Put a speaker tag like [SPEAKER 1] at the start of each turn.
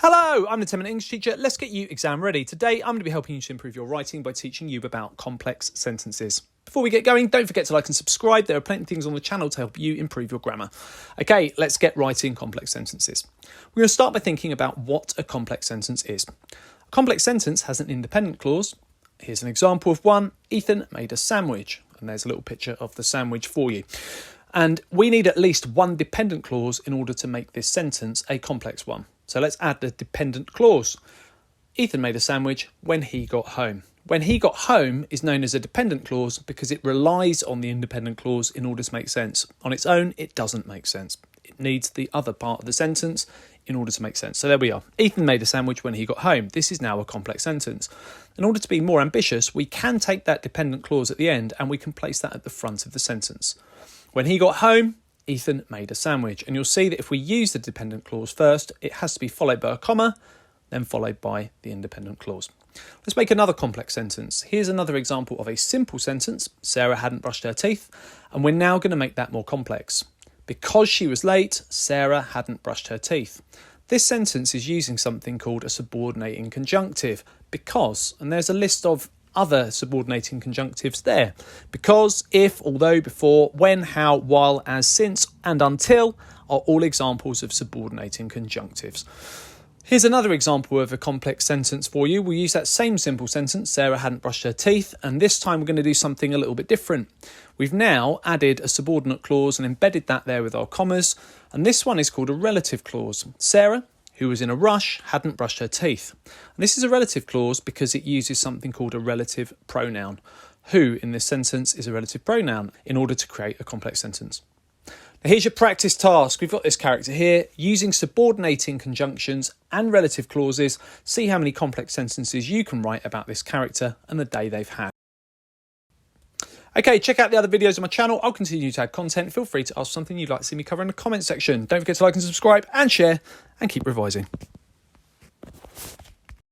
[SPEAKER 1] Hello, I'm the 10-minute English teacher. Let's get you exam ready. Today, I'm going to be helping you to improve your writing by teaching you about complex sentences. Before we get going, don't forget to like and subscribe. There are plenty of things on the channel to help you improve your grammar. Okay, let's get writing complex sentences. We're going to start by thinking about what a complex sentence is. A complex sentence has an independent clause. Here's an example of one. Ethan made a sandwich. And there's a little picture of the sandwich for you. And we need at least one dependent clause in order to make this sentence a complex one. So let's add the dependent clause. Ethan made a sandwich when he got home. When he got home is known as a dependent clause because it relies on the independent clause in order to make sense. On its own, it doesn't make sense. It needs the other part of the sentence in order to make sense. So there we are. Ethan made a sandwich when he got home. This is now a complex sentence. In order to be more ambitious, we can take that dependent clause at the end and we can place that at the front of the sentence. When he got home, Ethan made a sandwich. And you'll see that if we use the dependent clause first, it has to be followed by a comma, then followed by the independent clause. Let's make another complex sentence. Here's another example of a simple sentence. Sarah hadn't brushed her teeth. And we're now going to make that more complex. Because she was late, Sarah hadn't brushed her teeth. This sentence is using something called a subordinating conjunctive. Because, and there's a list of other subordinating conjunctives there. Because, if, although, before, when, how, while, as, since, and until are all examples of subordinating conjunctives. Here's another example of a complex sentence for you. We'll use that same simple sentence, Sarah hadn't brushed her teeth, and this time we're going to do something a little bit different. We've now added a subordinate clause and embedded that there with our commas, and this one is called a relative clause. Sarah, who was in a rush, hadn't brushed her teeth. And this is a relative clause because it uses something called a relative pronoun. Who in this sentence is a relative pronoun in order to create a complex sentence. Now here's your practice task. We've got this character here. Using subordinating conjunctions and relative clauses, see how many complex sentences you can write about this character and the day they've had. Okay, check out the other videos on my channel. I'll continue to add content. Feel free to ask something you'd like to see me cover in the comment section. Don't forget to like and subscribe and share and keep revising.